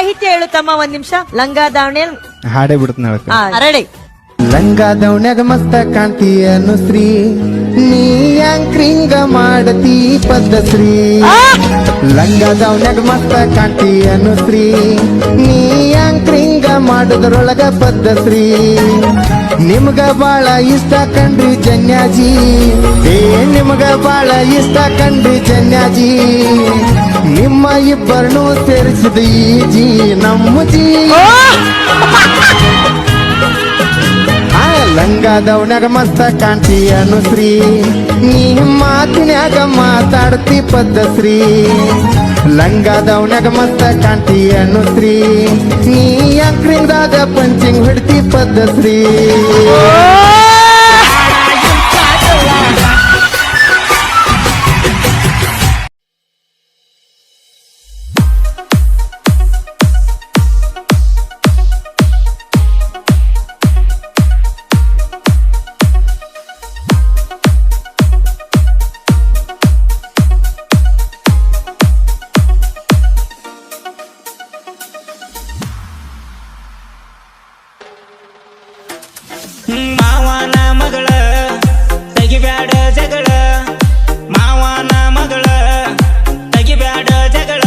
ಸಾಹಿತ್ಯ ಹೇಳುತ್ತಮ್ಮ ಒಂದ್ ನಿಮಿಷ. ಲಂಗ ದಾವಣೆ ಹಾಡೇ ಬಿಡ್ತಾನೆ ಅರಳಿ. ಲಂಗ ದೌಣ್ಯಾಗ ಮಸ್ತ ಕಾಣ್ತಿ ಅನುಶ್ರೀ, ನೀ ಯಾಂಕ್ರಿಂಗ ಮಾಡತಿ ಪದ್ಧಶ್ರೀ. ಲಂಗ ದೌಣ್ಯಾಗ ಮಸ್ತ ಕಾಣ್ತಿ ಅನುಶ್ರೀ, ನೀ ಯಾಂಕ್ರಿಂಗ ಮಾಡುದ್ರೊಳಗ ಪದ್ಧಶ್ರೀ. ನಿಮ್ಗ ಬಾಳ ಇಷ್ಟ ಕಂಡ್ರಿ ಜನ್ಯಾಜಿ, ನಿಮ್ಗ ಬಾಳ ಇಷ್ಟ ಕಂಡ್ರಿ ಜನ್ಯಾಜಿ. ನಿಮ್ಮ ಇಬ್ಬರನ್ನು ಸೇರಿಸಿದ ಈ ಜಿ ನಮ್ಮ ಜಿ. ಲಂಗ ದೌಣ್ಯಾಗ ಮಸ್ತ ಕಾಣ್ತಿ ಅನುಶ್ರೀ, ನೀ ಮಾತಿನ್ಯಾಗ ಮಾತಾಡ್ತಿ ಪದ್ಧಶ್ರೀ. ಲಂಗ ದೌಣ್ಯಾಗ ಮಸ್ತ ಕಾಣ್ತಿ ಅನುಶ್ರೀ, ನೀ ಅಂಕ್ರಿಂದಾಗ ಪಂಚಿಂಗ್ ಹಿಡ್ತಿ ಪದ್ಧಶ್ರೀ. ಮಾವನ ಮಗಳ ತೆಗಿಬ್ಯಾಡ ಜಗಳ, ಮಾವನ ಮಗಳ ತೆಗಿಬ್ಯಾಡ ಜಗಳ.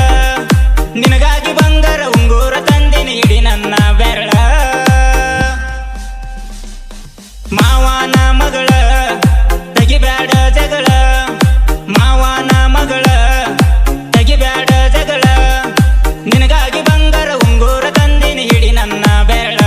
ನಿನಗಾಗಿ ಬಂಗಾರ ಉಂಗೂರ ತಂದಿನಿ ಹಿಡಿ ನನ್ನ ಬೆರಳ. ಮಾವನ ಮಗಳ ತೆಗಿಬ್ಯಾಡ ಜಗಳ, ಮಾವನ ಮಗಳ ತೆಗಿಬ್ಯಾಡ ಜಗಳ. ನಿನಗಾಗಿ ಬಂಗಾರ ಉಂಗೂರ ತಂದಿನಿ ಹಿಡಿ ನನ್ನ ಬೆರಳ.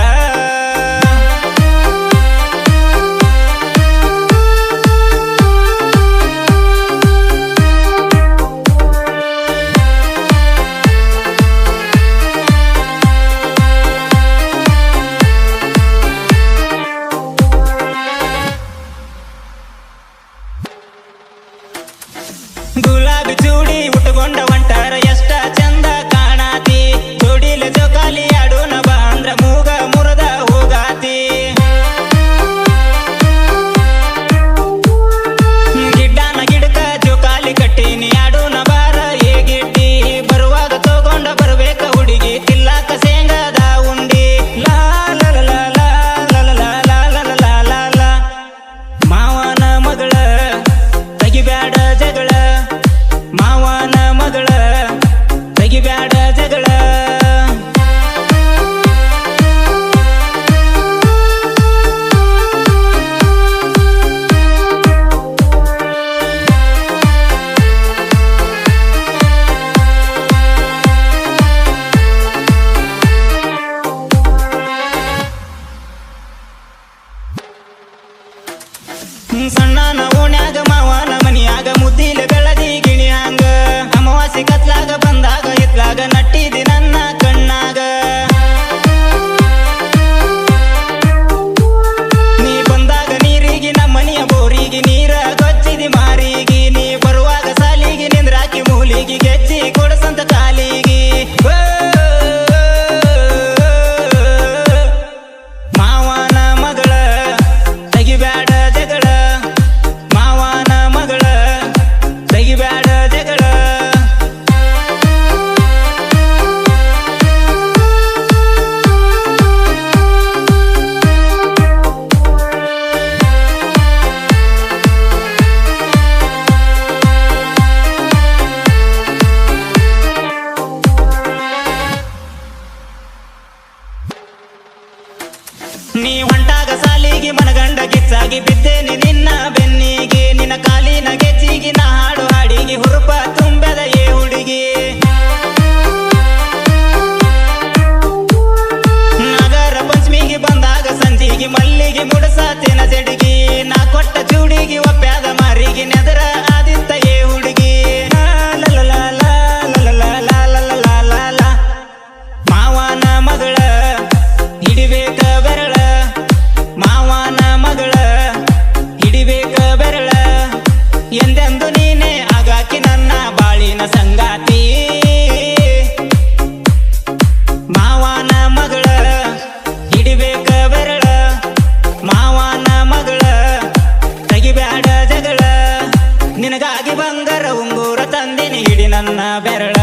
ಗುಲಾಬಿ ಚೂಡಿ ಉಟ್ಕೊಂಡ ಹೊಂಟಾರ ಎಷ್ಟ ಚಂದ ಕಾಣಾತಿ. ಜೋಡಿಲ ಜೋಕಾಲಿ ಆಡೋಣ ಬಾ ಅಂದ್ರ ಮೂಗ ಮುರದ ಹೋಗಾತಿ. ಗಿಡ್ಡನ ಗಿಡಕ ಜೋಕಾಲಿ ಕಟ್ಟಿನಿ ಆಡೋಣ ಬಾರ ಹೇಗಿಟ್ಟಿ. ಬರುವಾಗ ತಗೊಂಡ ಬರ್ಬೇಕ ಹುಡುಗಿ ತಿಲ್ಲಾಕ ಶೇಂಗದ ಉಂಡಿ. ಲಾ ಲ ಲ ಲ ಲ ಲ ಲ ಲ ಲ ಲ ಲ ಲ. ಮಾವನ ಮಗಳ ತೆಗಿಬ್ಯಾಡ ಜಗಳ, ಮಾವನ ಮಗಳ ತೆಗಿಬ್ಯಾಡ ಜಗಳ. ಸಣ್ಣನ ಓಣ್ಯಾಗ ಮಾವನ ಮನಿಯಾಗ ಮುದ್ದಿಲೆ ಬೆಳದಿ ಗಿಣಿಯಾಂಗ. ಅಮಾವಾಸಿ ಕತ್ಲಾಗ ಬಂದಾಗ ಇತ್ಲಾಗ ನಟ್ಟಿದಿ ನನ್ನ ಕಣ್ಣಾಗ. ನೀ ಬಂದಾಗ ನೀರಿಗೆ ನಮ್ಮ ಮನೆಯ ಬೋರಿಗೆ ನೀರ ಗೊಚ್ಚಿದಿ ಮಾರಿಗೆ. ನೀ ಬರುವಾಗ ಸಾಲಿಗೆ ನಿಂದ್ರಾಕಿ ಮೂಲಿಗೆ ಗೆಜ್ಜಿ ಕೊಡಸಂತ ಕಾಲಿಗೆ. ಮಾವನ ಮಗಳ ತೆಗಿಬ್ಯಾಡ ಜಗಳ, ಮಾವನ ಮಗಳ ತೆಗಿಬ್ಯಾಡ ಜಗಳ. ನೀ ಹೊಂಟಾಗ ಸಾಲಿಗೆ ಮನಗಂಡ ಗಿಚ್ಚಾಗಿ ಬಿದ್ದೇನೆ ನಿನ್ನ ಬೆನ್ನಿಗೆ. ನಿನ್ನ ಕಾಲಿನ ಗೆಜ್ಜಿಗೆ ನಾ ಹಾಡು ಹಾಡಿಗೆ ಹುರುಪ ತುಂಬದ ಏ ಹುಡುಗಿ. ನಗರ ಪಂಚಮಿಗೆ ಬಂದಾಗ ಸಂಜಿಗೆ ಮಲ್ಲಿಗೆ ಮುಡಸಾತೇನ ಜಡಿಗೆ. ನಾ ಕೊಟ್ಟ ಚೂಡಿಗೆ ಒಪ್ಪ್ಯಾದ ಮಾರಿಗೆ ನೆದರ ಆದಿತ್ತ ಏ ಹುಡುಗಿ. ಲ ಲ ಲ ಲ ಲ ಲ ಲ ಲ ಲ ಲ ಲ. ಮಾವನ ಮಗಳ ಹಿಡಿಬೇಕ ಬೆರಳ, ಮಾವನ ಮಗಳ ಹಿಡಿಬೇಕ ಬೆರಳ. ಎಂದೆಂದು ನೀನೇ ಆಗಾಕಿ ನನ್ನ ಬಾಳಿನ ಸಂಗಾತಿ. ಮಾವನ ಮಗಳ ಹಿಡಿಬೇಕ ಬೆರಳ, ಮಾವನ ಮಗಳ ತೆಗಿಬ್ಯಾಡ ಜಗಳ. ನಿನಗಾಗಿ ಬಂಗಾರ ಉಂಗೂರ ತಂದಿನಿ ಹಿಡಿ ನನ್ನ ಬೆರಳ.